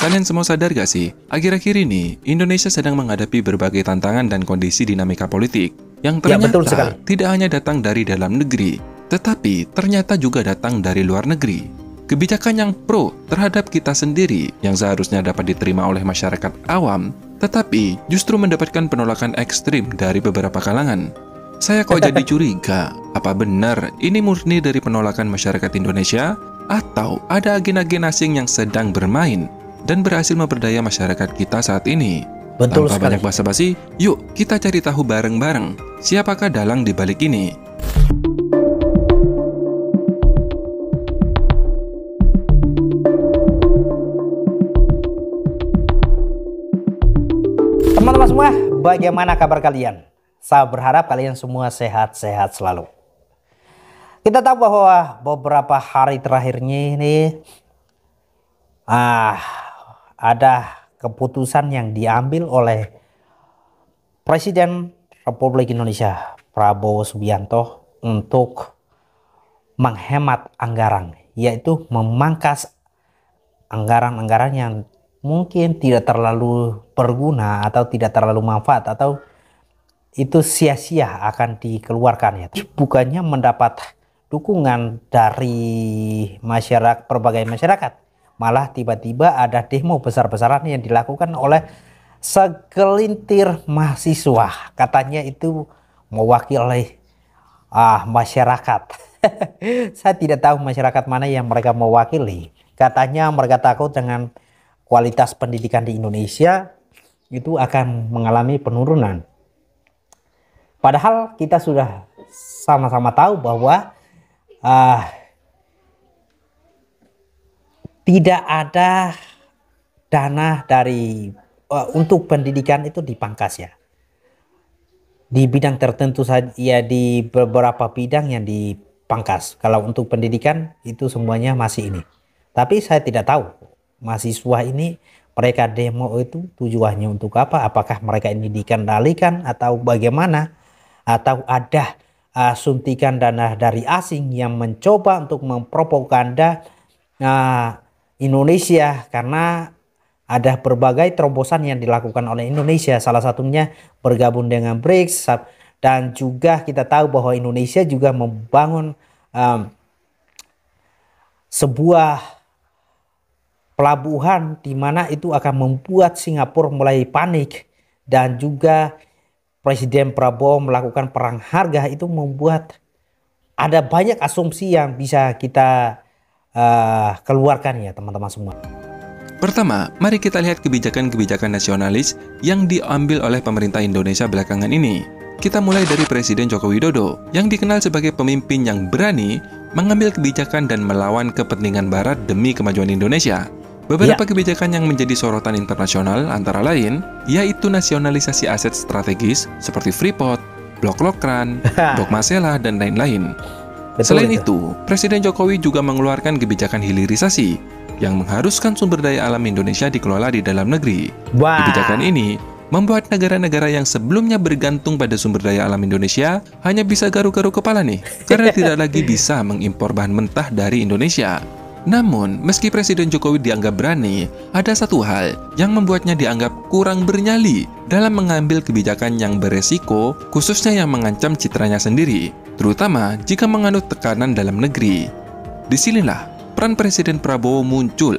Kalian semua sadar gak sih? Akhir-akhir ini, Indonesia sedang menghadapi berbagai tantangan dan kondisi dinamika politik yang betul sekali. ternyata tidak hanya datang dari dalam negeri, tetapi ternyata juga datang dari luar negeri. Kebijakan yang pro terhadap kita sendiri yang seharusnya dapat diterima oleh masyarakat awam, tetapi justru mendapatkan penolakan ekstrim dari beberapa kalangan. Saya kok jadi curiga, apa benar ini murni dari penolakan masyarakat Indonesia? Atau ada agen-agen asing yang sedang bermain dan berhasil memperdaya masyarakat kita saat ini? Betul Tanpa sekali. banyak basa-basi, yuk kita cari tahu bareng-bareng siapakah dalang di balik ini. Teman-teman semua, bagaimana kabar kalian? Saya berharap kalian semua sehat-sehat selalu. Kita tahu bahwa beberapa hari terakhirnya ini ada keputusan yang diambil oleh Presiden Republik Indonesia Prabowo Subianto untuk menghemat anggaran, yaitu memangkas anggaran-anggaran yang mungkin tidak terlalu berguna atau tidak terlalu manfaat atau itu sia-sia akan dikeluarkan ya. Bukannya mendapat dukungan dari masyarakat, berbagai masyarakat, malah tiba-tiba ada demo besar-besaran yang dilakukan oleh segelintir mahasiswa. Katanya itu mewakili masyarakat. Saya tidak tahu masyarakat mana yang mereka mewakili. Katanya mereka takut dengan kualitas pendidikan di Indonesia itu akan mengalami penurunan. Padahal kita sudah sama-sama tahu bahwa tidak ada dana dari untuk pendidikan itu dipangkas ya. Di bidang tertentu saja ya, di beberapa bidang yang dipangkas. Kalau untuk pendidikan itu semuanya masih ini. Tapi saya tidak tahu mahasiswa ini mereka demo itu tujuannya untuk apa? Apakah mereka ini dikendalikan atau bagaimana? Atau ada suntikan dana dari asing yang mencoba untuk mempropaganda Indonesia, karena ada berbagai terobosan yang dilakukan oleh Indonesia, salah satunya bergabung dengan BRICS, dan juga kita tahu bahwa Indonesia juga membangun sebuah pelabuhan di mana itu akan membuat Singapura mulai panik, dan juga Presiden Prabowo melakukan perang harga. Itu membuat ada banyak asumsi yang bisa kita keluarkan ya teman-teman semua. Pertama, mari kita lihat kebijakan-kebijakan nasionalis yang diambil oleh pemerintah Indonesia belakangan ini. Kita mulai dari Presiden Joko Widodo yang dikenal sebagai pemimpin yang berani mengambil kebijakan dan melawan kepentingan Barat demi kemajuan Indonesia. Beberapa kebijakan yang menjadi sorotan internasional antara lain yaitu nasionalisasi aset strategis seperti Freeport, Blok Lokran, Blok Masela, dan lain-lain. Selain itu, Presiden Jokowi juga mengeluarkan kebijakan hilirisasi yang mengharuskan sumber daya alam Indonesia dikelola di dalam negeri. Kebijakan ini membuat negara-negara yang sebelumnya bergantung pada sumber daya alam Indonesia hanya bisa garuk-garuk kepala nih, karena tidak lagi bisa mengimpor bahan mentah dari Indonesia. Namun, meski Presiden Jokowi dianggap berani, ada satu hal yang membuatnya dianggap kurang bernyali dalam mengambil kebijakan yang beresiko, khususnya yang mengancam citranya sendiri, terutama jika menganut tekanan dalam negeri. Disinilah peran Presiden Prabowo muncul.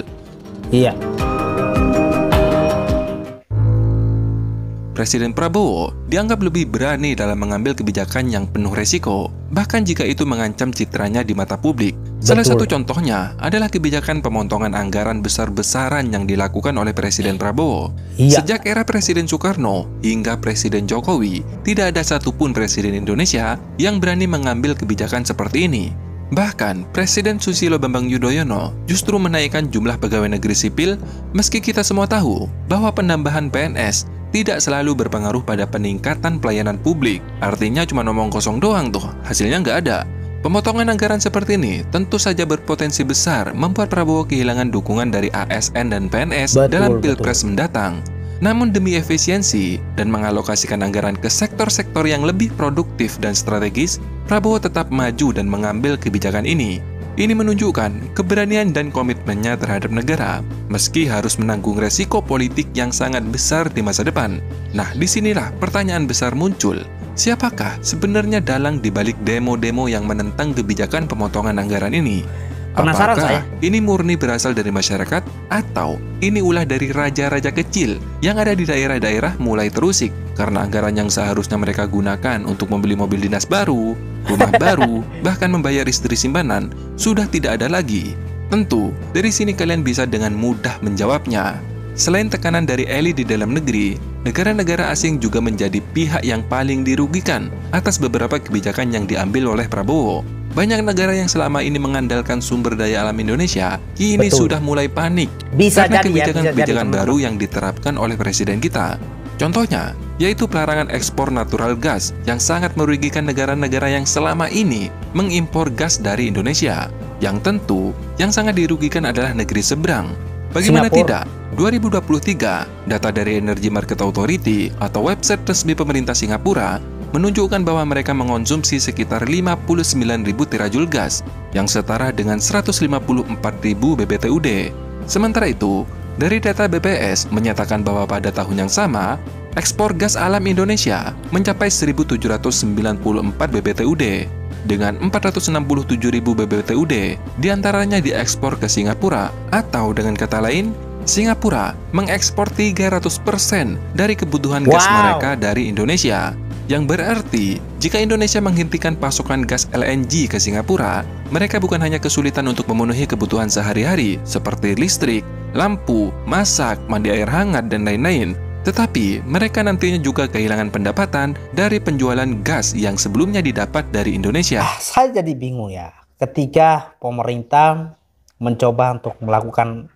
Presiden Prabowo dianggap lebih berani dalam mengambil kebijakan yang penuh resiko, bahkan jika itu mengancam citranya di mata publik. Salah satu contohnya adalah kebijakan pemotongan anggaran besar-besaran yang dilakukan oleh Presiden Prabowo. Sejak era Presiden Soekarno hingga Presiden Jokowi, tidak ada satupun Presiden Indonesia yang berani mengambil kebijakan seperti ini. Bahkan, Presiden Susilo Bambang Yudhoyono justru menaikkan jumlah pegawai negeri sipil, meski kita semua tahu bahwa penambahan PNS tidak selalu berpengaruh pada peningkatan pelayanan publik. Artinya cuma ngomong kosong doang tuh, hasilnya nggak ada. Pemotongan anggaran seperti ini tentu saja berpotensi besar membuat Prabowo kehilangan dukungan dari ASN dan PNS dalam Pilpres mendatang. Namun demi efisiensi dan mengalokasikan anggaran ke sektor-sektor yang lebih produktif dan strategis, Prabowo tetap maju dan mengambil kebijakan ini. Ini menunjukkan keberanian dan komitmennya terhadap negara, meski harus menanggung resiko politik yang sangat besar di masa depan. Nah, disinilah pertanyaan besar muncul. Siapakah sebenarnya dalang dibalik demo-demo yang menentang kebijakan pemotongan anggaran ini? Penasaran Apakah saya. ini murni berasal dari masyarakat, atau ini ulah dari raja-raja kecil yang ada di daerah-daerah mulai terusik karena anggaran yang seharusnya mereka gunakan untuk membeli mobil dinas baru, rumah baru, bahkan membayar istri simpanan, sudah tidak ada lagi? Tentu, dari sini kalian bisa dengan mudah menjawabnya. Selain tekanan dari elit di dalam negeri, negara-negara asing juga menjadi pihak yang paling dirugikan atas beberapa kebijakan yang diambil oleh Prabowo. Banyak negara yang selama ini mengandalkan sumber daya alam Indonesia, kini Betul. sudah mulai panik Bisa karena jadi ya, bisa kebijakan-kebijakan jadi, baru yang diterapkan oleh presiden kita. Contohnya, yaitu pelarangan ekspor natural gas yang sangat merugikan negara-negara yang selama ini mengimpor gas dari Indonesia. Yang tentu, yang sangat dirugikan adalah negeri seberang. Bagaimana Singapura. tidak? 2023, data dari Energy Market Authority atau website resmi pemerintah Singapura menunjukkan bahwa mereka mengonsumsi sekitar 59.000 terajul gas yang setara dengan 154.000 BBTUD. Sementara itu, dari data BPS menyatakan bahwa pada tahun yang sama, ekspor gas alam Indonesia mencapai 1.794 BBTUD dengan 467.000 BBTUD diantaranya diekspor ke Singapura, atau dengan kata lain, Singapura mengekspor 300% dari kebutuhan gas Wow. mereka dari Indonesia. Yang berarti, jika Indonesia menghentikan pasokan gas LNG ke Singapura, mereka bukan hanya kesulitan untuk memenuhi kebutuhan sehari-hari seperti listrik, lampu, masak, mandi air hangat, dan lain-lain, tetapi mereka nantinya juga kehilangan pendapatan dari penjualan gas yang sebelumnya didapat dari Indonesia. Saya jadi bingung ya, ketika pemerintah mencoba untuk melakukan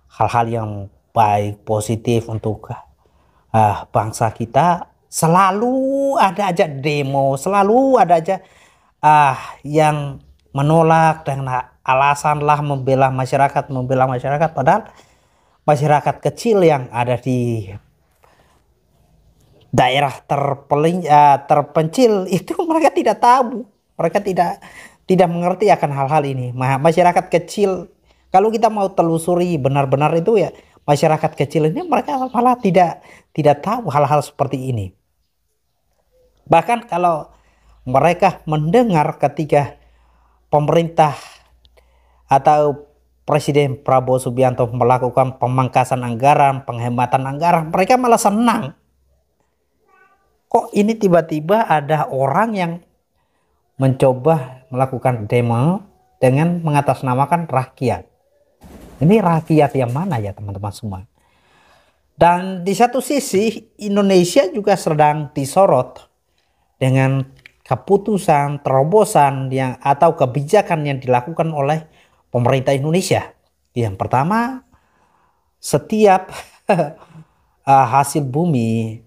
hal-hal yang baik, positif untuk bangsa kita, selalu ada aja demo, selalu ada aja yang menolak dengan alasan lah membela masyarakat, padahal masyarakat kecil yang ada di daerah terpencil itu mereka tidak tahu, mereka tidak mengerti akan hal-hal ini. Masyarakat kecil, kalau kita mau telusuri benar-benar itu ya, masyarakat kecil ini mereka malah tidak tahu hal-hal seperti ini. Bahkan kalau mereka mendengar ketika pemerintah atau Presiden Prabowo Subianto melakukan pemangkasan anggaran, penghematan anggaran, mereka malah senang. Kok ini tiba-tiba ada orang yang mencoba melakukan demo dengan mengatasnamakan rakyat. Ini rakyat yang mana ya teman-teman semua? Dan di satu sisi Indonesia juga sedang disorot dengan keputusan, terobosan yang atau kebijakan yang dilakukan oleh pemerintah Indonesia. Yang pertama, setiap hasil bumi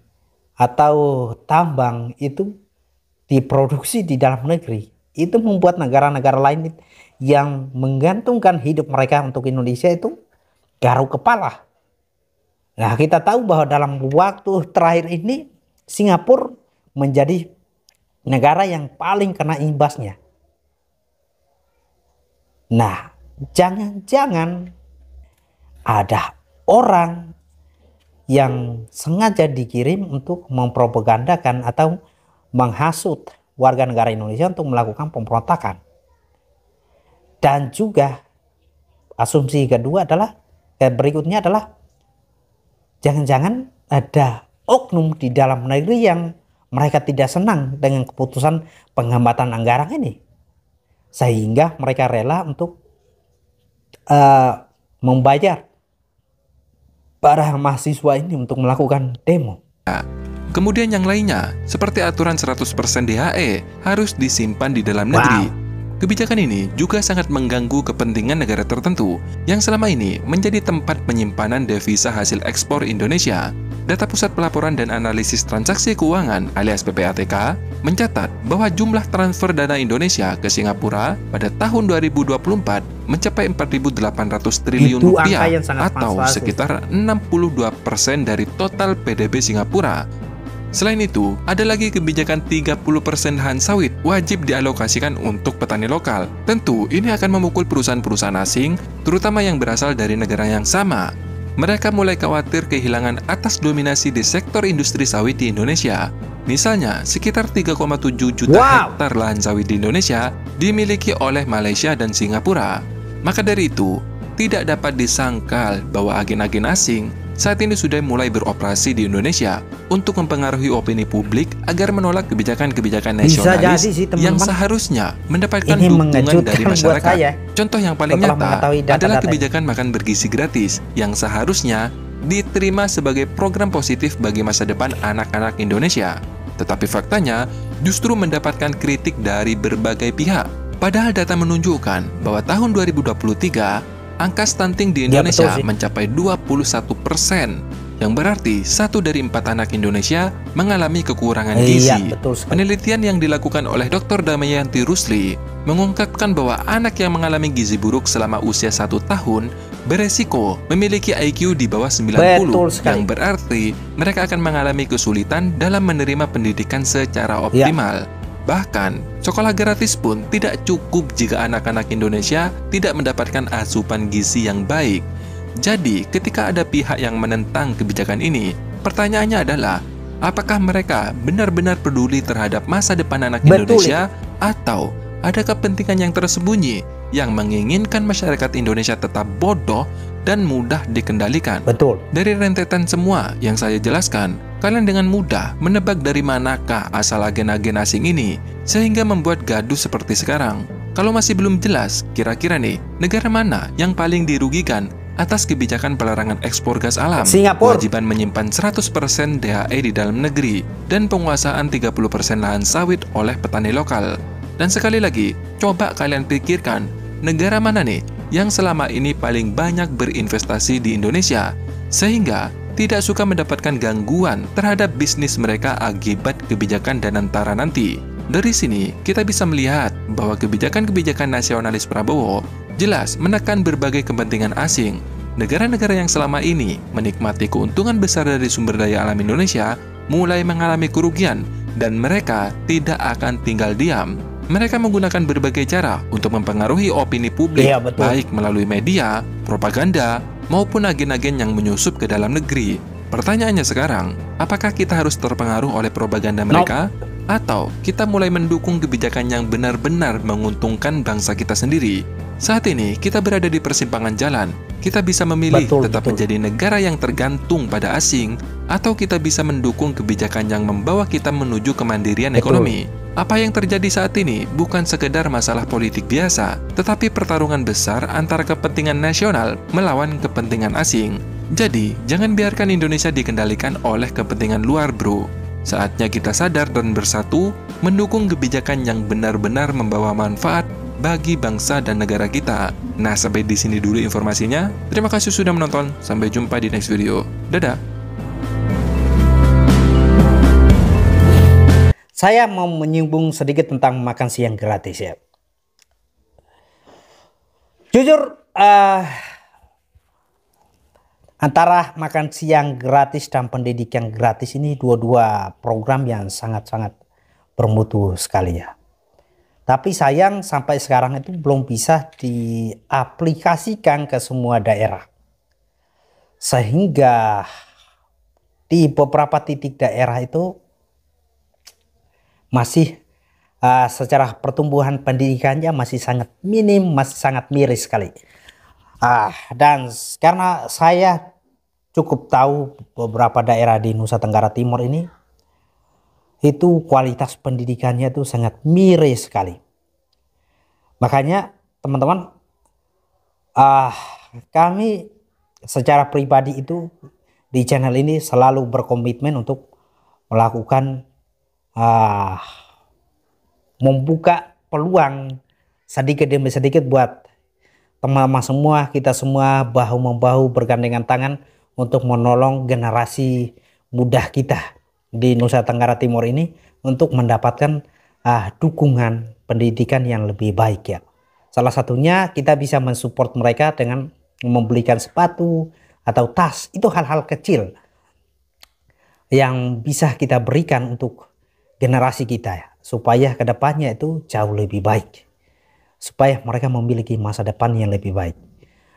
atau tambang itu diproduksi di dalam negeri, itu membuat negara-negara lain yang menggantungkan hidup mereka untuk Indonesia itu garuk kepala. Nah, kita tahu bahwa dalam waktu terakhir ini Singapura menjadi negara yang paling kena imbasnya. Nah, jangan-jangan ada orang yang sengaja dikirim untuk mempropagandakan atau menghasut warga negara Indonesia untuk melakukan pemberontakan. Dan juga asumsi kedua adalah, berikutnya adalah, jangan-jangan ada oknum di dalam negeri yang mereka tidak senang dengan keputusan penghematan anggaran ini, sehingga mereka rela untuk membayar para mahasiswa ini untuk melakukan demo. Kemudian yang lainnya, seperti aturan 100% DHE harus disimpan di dalam negeri. Kebijakan ini juga sangat mengganggu kepentingan negara tertentu yang selama ini menjadi tempat penyimpanan devisa hasil ekspor Indonesia. Data Pusat Pelaporan dan Analisis Transaksi Keuangan alias PPATK mencatat bahwa jumlah transfer dana Indonesia ke Singapura pada tahun 2024 mencapai 4.800 triliun Itu rupiah angka yang sangat atau fantastis. sekitar 62% dari total PDB Singapura. Selain itu, ada lagi kebijakan 30% lahan sawit wajib dialokasikan untuk petani lokal. Tentu, ini akan memukul perusahaan-perusahaan asing, terutama yang berasal dari negara yang sama. Mereka mulai khawatir kehilangan atas dominasi di sektor industri sawit di Indonesia. Misalnya, sekitar 3,7 juta hektar lahan sawit di Indonesia dimiliki oleh Malaysia dan Singapura. Maka dari itu, tidak dapat disangkal bahwa agen-agen asing saat ini sudah mulai beroperasi di Indonesia untuk mempengaruhi opini publik agar menolak kebijakan-kebijakan nasionalis yang seharusnya mendapatkan dukungan dari masyarakat. Contoh yang paling nyata adalah kebijakan makan bergizi gratis yang seharusnya diterima sebagai program positif bagi masa depan anak-anak Indonesia. Tetapi faktanya justru mendapatkan kritik dari berbagai pihak. Padahal data menunjukkan bahwa tahun 2023 angka stunting di Indonesia mencapai 21%, yang berarti 1 dari 4 anak Indonesia mengalami kekurangan gizi. Penelitian yang dilakukan oleh Dr. Damayanti Rusli mengungkapkan bahwa anak yang mengalami gizi buruk selama usia 1 tahun beresiko memiliki IQ di bawah 90, yang berarti mereka akan mengalami kesulitan dalam menerima pendidikan secara optimal. Bahkan, sekolah gratis pun tidak cukup jika anak-anak Indonesia tidak mendapatkan asupan gizi yang baik. Jadi, ketika ada pihak yang menentang kebijakan ini, pertanyaannya adalah, apakah mereka benar-benar peduli terhadap masa depan anak Indonesia, atau ada kepentingan yang tersembunyi yang menginginkan masyarakat Indonesia tetap bodoh dan mudah dikendalikan? Dari rentetan semua yang saya jelaskan, kalian dengan mudah menebak dari manakah asal agen-agen asing ini, sehingga membuat gaduh seperti sekarang. Kalau masih belum jelas, kira-kira nih, negara mana yang paling dirugikan atas kebijakan pelarangan ekspor gas alam, kewajiban menyimpan 100% DHE di dalam negeri, dan penguasaan 30% lahan sawit oleh petani lokal? Dan sekali lagi, coba kalian pikirkan, negara mana nih yang selama ini paling banyak berinvestasi di Indonesia, sehingga tidak suka mendapatkan gangguan terhadap bisnis mereka akibat kebijakan Danantara nanti. Dari sini, kita bisa melihat bahwa kebijakan-kebijakan nasionalis Prabowo jelas menekan berbagai kepentingan asing. Negara-negara yang selama ini menikmati keuntungan besar dari sumber daya alam Indonesia mulai mengalami kerugian, dan mereka tidak akan tinggal diam. Mereka menggunakan berbagai cara untuk mempengaruhi opini publik, baik melalui media, propaganda, maupun agen-agen yang menyusup ke dalam negeri. Pertanyaannya sekarang, apakah kita harus terpengaruh oleh propaganda mereka? Atau kita mulai mendukung kebijakan yang benar-benar menguntungkan bangsa kita sendiri? Saat ini, kita berada di persimpangan jalan. Kita bisa memilih tetap menjadi negara yang tergantung pada asing, atau kita bisa mendukung kebijakan yang membawa kita menuju kemandirian ekonomi. Apa yang terjadi saat ini bukan sekedar masalah politik biasa, tetapi pertarungan besar antara kepentingan nasional melawan kepentingan asing. Jadi, jangan biarkan Indonesia dikendalikan oleh kepentingan luar, bro. Saatnya kita sadar dan bersatu, mendukung kebijakan yang benar-benar membawa manfaat bagi bangsa dan negara kita. Nah, sampai di sini dulu informasinya. Terima kasih sudah menonton. Sampai jumpa di next video. Dadah! Saya mau menyinggung sedikit tentang makan siang gratis ya. Jujur, antara makan siang gratis dan pendidikan gratis ini dua-dua program yang sangat-sangat bermutu sekali ya. Tapi sayang sampai sekarang itu belum bisa diaplikasikan ke semua daerah. Sehingga di beberapa titik daerah itu masih secara pertumbuhan pendidikannya masih sangat minim, masih sangat miris sekali. Dan karena saya cukup tahu beberapa daerah di Nusa Tenggara Timur ini, itu kualitas pendidikannya itu sangat miris sekali. Makanya teman-teman, kami secara pribadi itu di channel ini selalu berkomitmen untuk melakukan membuka peluang sedikit demi sedikit buat teman-teman semua, kita semua bahu-membahu bergandengan tangan untuk menolong generasi muda kita di Nusa Tenggara Timur ini untuk mendapatkan dukungan pendidikan yang lebih baik ya. Salah satunya kita bisa mensupport mereka dengan membelikan sepatu atau tas, itu hal-hal kecil. yang bisa kita berikan untuk generasi kita ya, supaya kedepannya itu jauh lebih baik, supaya mereka memiliki masa depan yang lebih baik.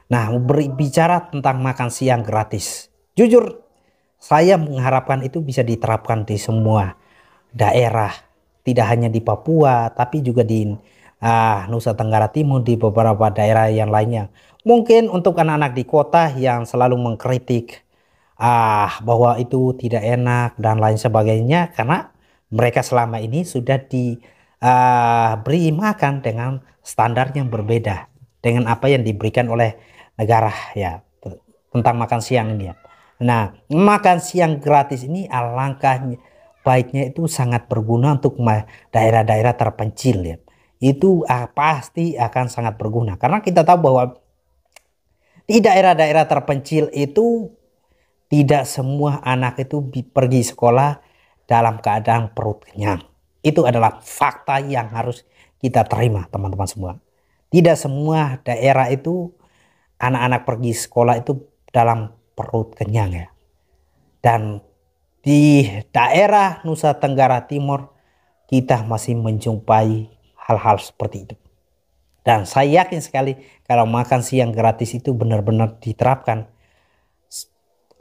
Nah, berbicara tentang makan siang gratis, jujur saya mengharapkan itu bisa diterapkan di semua daerah, tidak hanya di Papua tapi juga di Nusa Tenggara Timur, di beberapa daerah yang lainnya. Mungkin untuk anak-anak di kota yang selalu mengkritik bahwa itu tidak enak dan lain sebagainya, karena mereka selama ini sudah diberi makan dengan standar yang berbeda dengan apa yang diberikan oleh negara ya, tentang makan siang ini ya. Nah, makan siang gratis ini alangkah baiknya itu sangat berguna untuk daerah-daerah terpencil ya. Itu pasti akan sangat berguna, karena kita tahu bahwa di daerah-daerah terpencil itu tidak semua anak itu pergi sekolah dalam keadaan perut kenyang. Itu adalah fakta yang harus kita terima, teman-teman semua. Tidak semua daerah itu anak-anak pergi sekolah itu dalam perut kenyang ya. Dan di daerah Nusa Tenggara Timur kita masih menjumpai hal-hal seperti itu. Dan saya yakin sekali kalau makan siang gratis itu benar-benar diterapkan,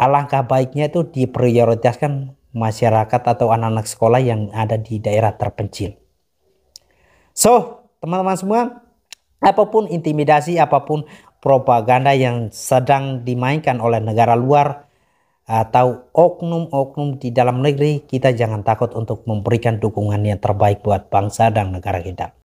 alangkah baiknya itu diprioritaskan masyarakat atau anak-anak sekolah yang ada di daerah terpencil. So, teman-teman semua, apapun intimidasi, apapun propaganda yang sedang dimainkan oleh negara luar atau oknum-oknum di dalam negeri, kita jangan takut untuk memberikan dukungan yang terbaik buat bangsa dan negara kita.